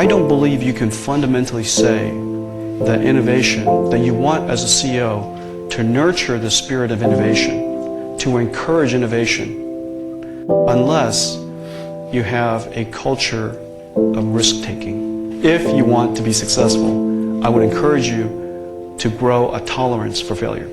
I don't believe you can fundamentally say that innovation, that you want as a CEO to nurture the spirit of innovation, to encourage innovation, unless you have a culture of risk-taking. If you want to be successful, I would encourage you to grow a tolerance for failure.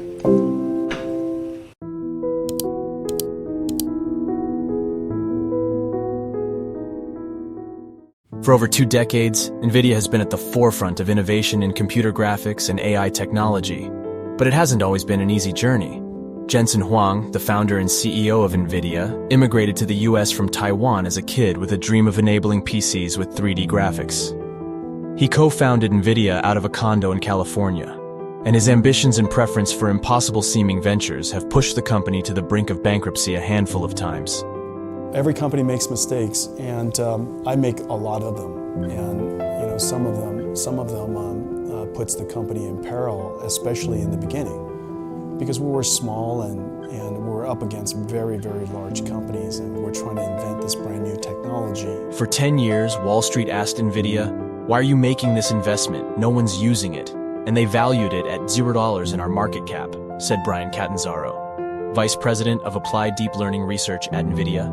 For over 2 decades, NVIDIA has been at the forefront of innovation in computer graphics and AI technology. But it hasn't always been an easy journey. Jensen Huang, the founder and CEO of NVIDIA, immigrated to the US from Taiwan as a kid with a dream of enabling PCs with 3D graphics. He co-founded NVIDIA out of a condo in California, and his ambitions and preference for impossible-seeming ventures have pushed the company to the brink of bankruptcy a handful of times. Every company makes mistakes, and I make a lot of them. And some of them puts the company in peril, especially in the beginning, because we were small and we're up against very, very large companies, and we're trying to invent this brand new technology. For 10 years, Wall Street asked NVIDIA, "Why are you making this investment? No one's using it." And they valued it at $0 in our market cap, said Brian Catanzaro, Vice President of Applied Deep Learning Research at NVIDIA.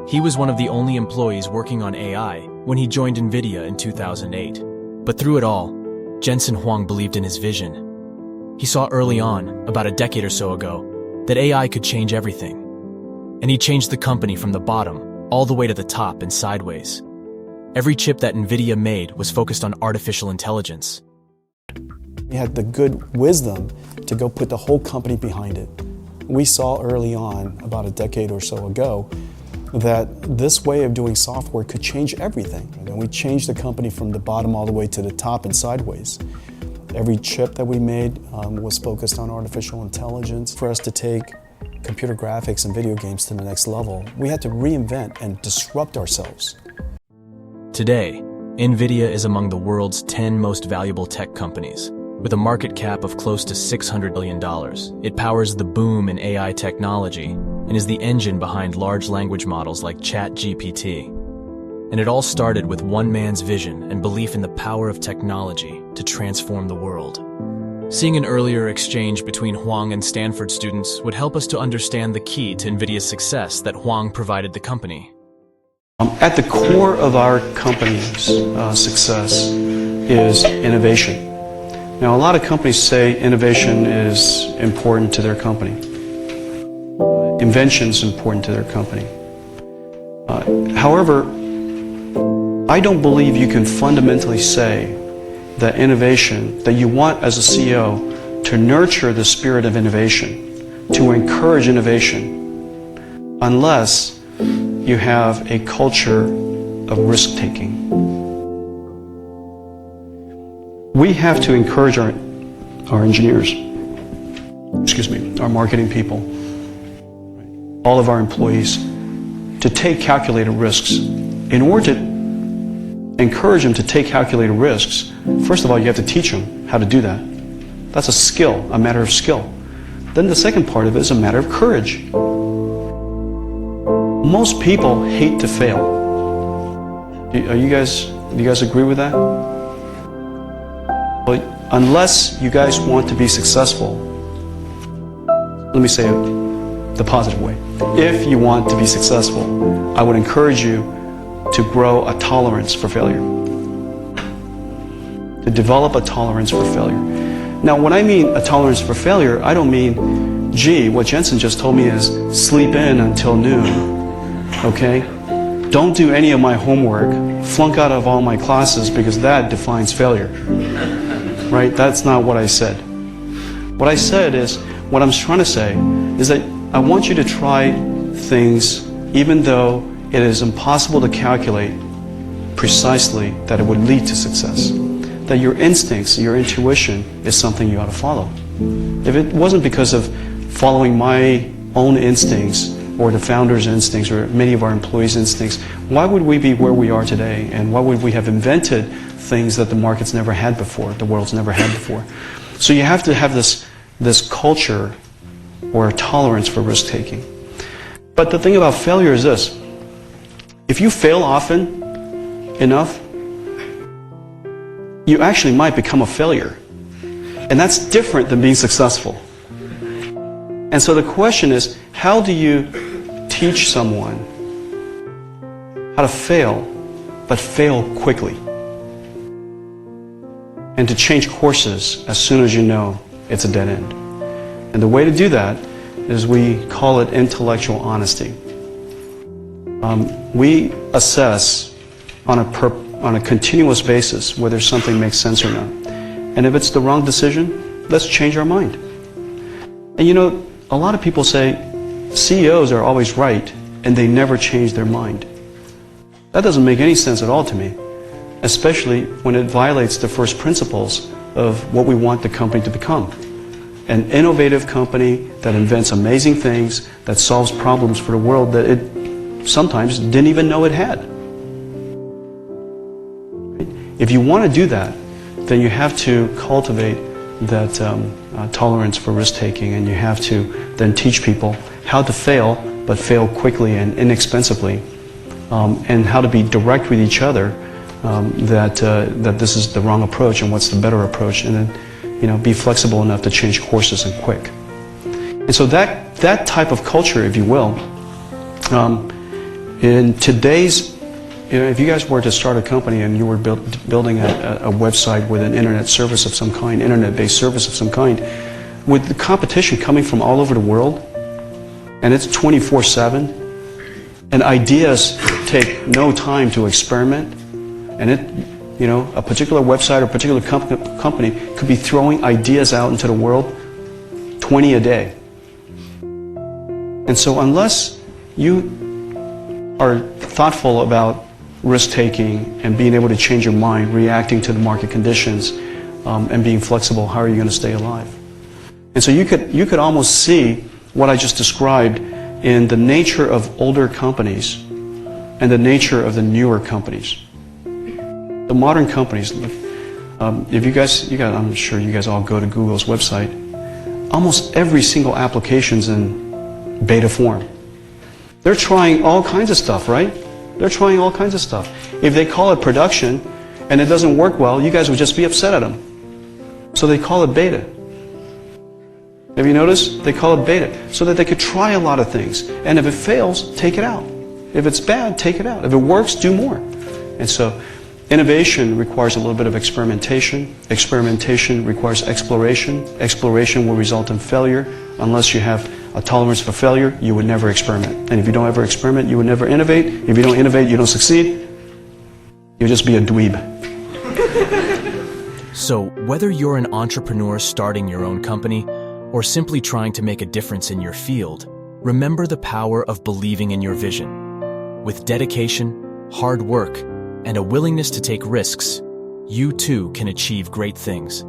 He was one of the only employees working on AI when he joined NVIDIA in 2008. But through it all, Jensen Huang believed in his vision. He saw early on, about a decade or so ago, that AI could change everything. And he changed the company from the bottom all the way to the top and sideways. Every chip that NVIDIA made was focused on artificial intelligence. He had the good wisdom to go put the whole company behind it. We saw early on, about a decade or so ago, that this way of doing software could change everything. And we changed the company from the bottom all the way to the top and sideways. Every chip that we made was focused on artificial intelligence. For us to take computer graphics and video games to the next level, we had to reinvent and disrupt ourselves. Today, NVIDIA is among the world's 10 most valuable tech companies. With a market cap of close to $600 billion, it powers the boom in AI technology and is the engine behind large language models like ChatGPT. And it all started with one man's vision and belief in the power of technology to transform the world. Seeing an earlier exchange between Huang and Stanford students would help us to understand the key to NVIDIA's success that Huang provided the company. At the core of our company's success is innovation. Now, a lot of companies say innovation is important to their company. Invention is important to their company. However, I don't believe you can fundamentally say that innovation, that you want as a CEO to nurture the spirit of innovation, to encourage innovation, unless you have a culture of risk-taking. We have to encourage our engineers, our marketing people, all of our employees, to take calculated risks. In order to encourage them to take calculated risks, first of all, you have to teach them how to do that. That's a skill, a matter of skill. Then the second part of it is a matter of courage. Most people hate to fail. Do you guys agree with that? But unless you guys want to be successful, let me say it the positive way. If you want to be successful, I would encourage you to grow a tolerance for failure. To develop a tolerance for failure. Now, when I mean a tolerance for failure, I don't mean, gee, what Jensen just told me is sleep in until noon, okay? Don't do any of my homework, flunk out of all my classes, because that defines failure. Right? That's not what I said. What I said is, what I'm trying to say is that I want you to try things even though it is impossible to calculate precisely that it would lead to success. That your instincts, your intuition is something you ought to follow. If it wasn't because of following my own instincts or the founder's instincts or many of our employees' instincts, why would we be where we are today? And why would we have invented things that the market's never had before, the world's never had before? So you have to have this culture or a tolerance for risk-taking. But the thing about failure is this. If you fail often enough, you actually might become a failure. And that's different than being successful. And so the question is, how do you teach someone how to fail, but fail quickly? And to change courses as soon as you know it's a dead end. And the way to do that is we call it intellectual honesty. We assess on a continuous basis whether something makes sense or not. And if it's the wrong decision, let's change our mind. And you know, a lot of people say CEOs are always right and they never change their mind. That doesn't make any sense at all to me, especially when it violates the first principles of what we want the company to become. An innovative company that invents amazing things, that solves problems for the world that it sometimes didn't even know it had. If you want to do that, then you have to cultivate that tolerance for risk-taking, and you have to then teach people how to fail, but fail quickly and inexpensively, and how to be direct with each other that this is the wrong approach and what's the better approach, and then be flexible enough to change courses and quick. And so that type of culture, if you will, in today's, if you guys were to start a company and you were building a website with an internet service of some kind, internet-based service of some kind, with the competition coming from all over the world, and it's 24/7, and ideas take no time to experiment, and a particular website or a particular company could be throwing ideas out into the world 20 a day. And so unless you are thoughtful about risk-taking and being able to change your mind, reacting to the market conditions, and being flexible, how are you going to stay alive? And so you could almost see what I just described in the nature of older companies and the nature of the newer companies. The modern companies, if you guys, I'm sure you guys all go to Google's website, almost every single application's in beta form. They're trying all kinds of stuff, right? They're trying all kinds of stuff. If they call it production and it doesn't work well, you guys would just be upset at them. So they call it beta. Have you noticed? They call it beta so that they could try a lot of things. And if it fails, take it out. If it's bad, take it out. If it works, do more. And so innovation requires a little bit of experimentation. Experimentation requires exploration. Exploration will result in failure. Unless you have a tolerance for failure, you would never experiment. And if you don't ever experiment, you would never innovate. If you don't innovate, you don't succeed. You'll just be a dweeb. So, whether you're an entrepreneur starting your own company or simply trying to make a difference in your field, remember the power of believing in your vision. With dedication, hard work, and a willingness to take risks, you too can achieve great things.